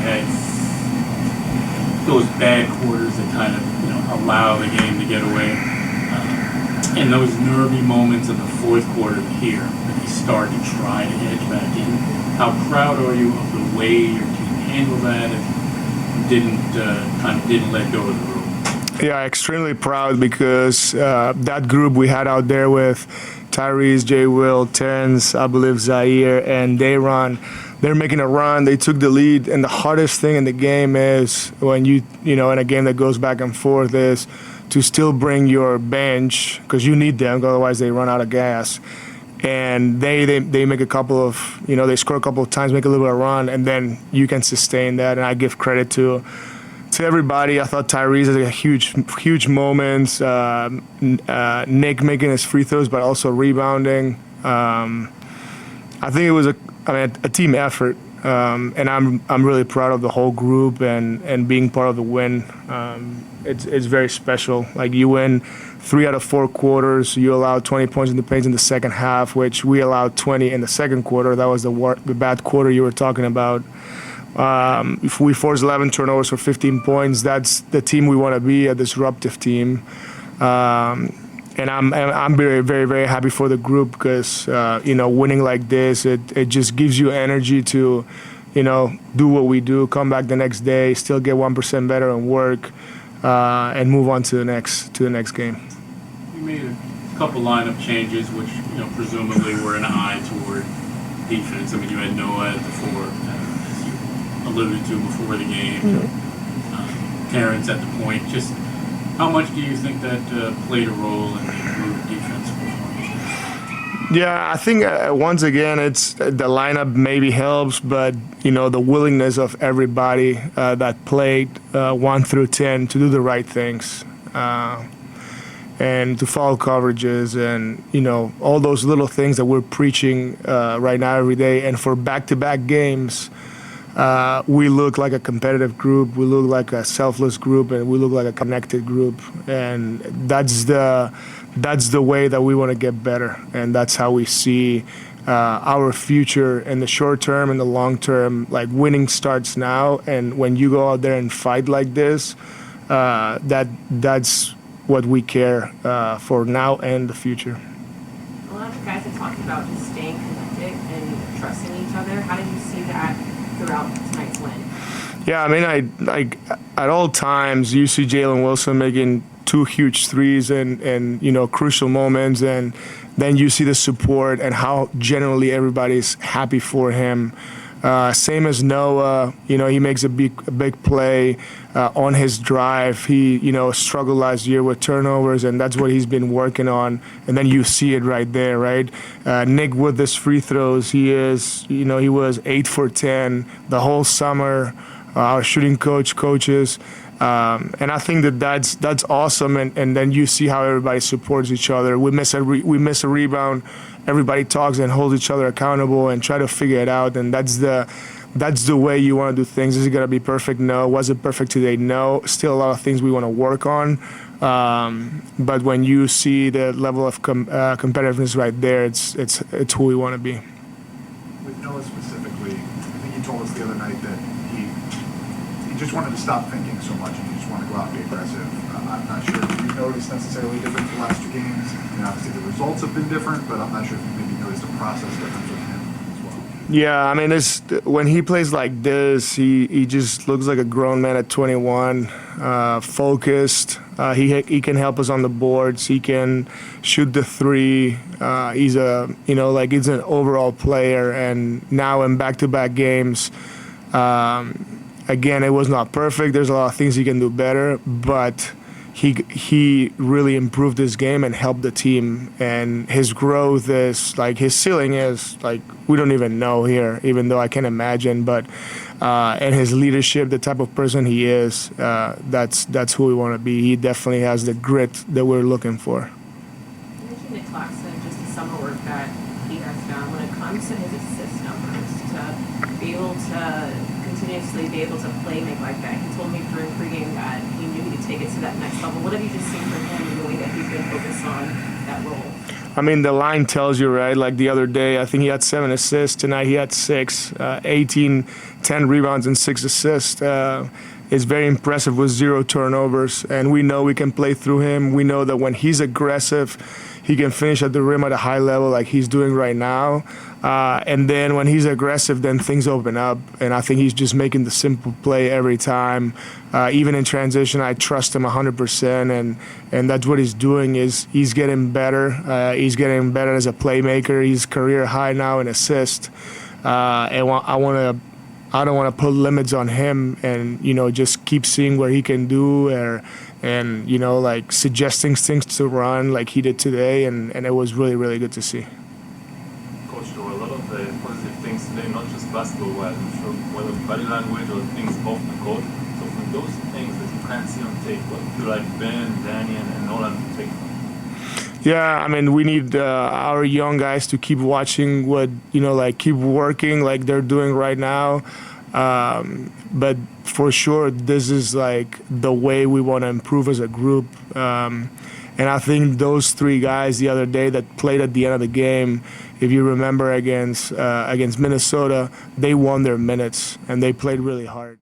had those bad quarters that kind of, allow the game to get away. And those nervy moments in the fourth quarter here, that you start to try to edge back in. How proud are you of the way your team handled that and didn't let go of the rope? Yeah, extremely proud because that group we had out there with Tyrese, Jay Will, Terrence, I believe Zaire, and Dayron, they're making a run. They took the lead, and the hardest thing in the game is when in a game that goes back and forth is to still bring your bench because you need them, otherwise they run out of gas. And they make a couple of, they score a couple of times, make a little bit of run, and then you can sustain that. And I give credit to everybody. I thought Tyrese had a huge moments. Nick making his free throws, but also rebounding. I think it was a team effort, and I'm really proud of the whole group and being part of the win. It's very special. Like you win 3 out of 4 quarters. You allow 20 points in the paint in the second half, which we allowed 20 in the second quarter. That was the bad quarter you were talking about. If we force 11 turnovers for 15 points, that's the team we want to be, a disruptive team. And I'm very, very, very happy for the group because, winning like this, it just gives you energy to, do what we do, come back the next day, still get 1% better and work, and move on to the next game. You made a couple lineup changes, which, presumably were an eye toward defense. I mean, you had Noah at the 4, as you alluded to before the game. Mm-hmm. Terrence at the point. Just how much do you think that played a role in the improved defensive performance? Yeah, I think once again, it's the lineup maybe helps, but the willingness of everybody that played 1 through 10 to do the right things and to follow coverages and all those little things that we're preaching right now every day. And for back-to-back games, we look like a competitive group, we look like a selfless group, and we look like a connected group. And that's the way that we want to get better. And that's how we see our future in the short term and the long term. Like winning starts now, and when you go out there and fight like this, that's what we care for now and the future. A lot of guys have talked about just staying connected and trusting each other. How did you see that throughout tonight's win? Yeah, I mean, at all times you see Jalen Wilson making 2 huge threes and crucial moments, and then you see the support and how generally everybody's happy for him. Same as Noah, he makes a big play on his drive. He, struggled last year with turnovers, and that's what he's been working on. And then you see it right there, right? Nick with his free throws, he was 8 for 10 the whole summer. Our shooting coaches. And I think that's awesome. And then you see how everybody supports each other. We miss a rebound. Everybody talks and holds each other accountable and try to figure it out. And that's the way you want to do things. Is it going to be perfect? No. Was it perfect today? No. Still a lot of things we want to work on. But when you see the level of competitiveness right there, it's who we want to be. With Noah specifically, I think he told us the other night that he just wanted to stop thinking so much and he just wanted to go out and be aggressive. I'm not sure if you noticed necessarily different the last 2 games. I mean, obviously the results have been different, but I'm not sure if you maybe noticed a process difference with him as well. Yeah, I mean, when he plays like this, he just looks like a grown man at 21, focused. He can help us on the boards. He can shoot the 3. He's he's an overall player. And now in back-to-back games, again, it was not perfect. There's a lot of things he can do better, but he really improved his game and helped the team. And his growth is his ceiling is we don't even know here, even though I can imagine. But and his leadership, the type of person he is, that's who we want to be. He definitely has the grit that we're looking for. You mentioned Nick Claxton, just the summer work that he has done when it comes to his assist numbers, to be able to continuously be able to play make like that. He told me during pregame that he knew he could take it to that next level. What have you just seen from him in the way that he's been focused on that role? I mean, the line tells you, right? Like the other day, I think he had 7 assists. Tonight he had 6, 18, 10 rebounds and 6 assists. It's very impressive with 0 turnovers. And we know we can play through him. We know that when he's aggressive, he can finish at the rim at a high level like he's doing right now. And then when he's aggressive, then things open up. And I think he's just making the simple play every time. Even in transition, I trust him 100%. And that's what he's doing is he's getting better. He's getting better as a playmaker. He's career high now in assists. And I don't want to put limits on him and, just keep seeing what he can do and like suggesting things to run like he did today. And it was really, really good to see. Coach, there were a lot of positive things today, not just basketball-wise, I'm sure, whether body language or things off the court. So from those things that you can't see on tape, what do you like Ben, Danny, and Nolan to take from? Yeah, I mean, we need our young guys to keep watching what, like keep working like they're doing right now. But for sure, this is like the way we want to improve as a group. And I think those 3 guys the other day that played at the end of the game, if you remember against Minnesota, they won their minutes and they played really hard.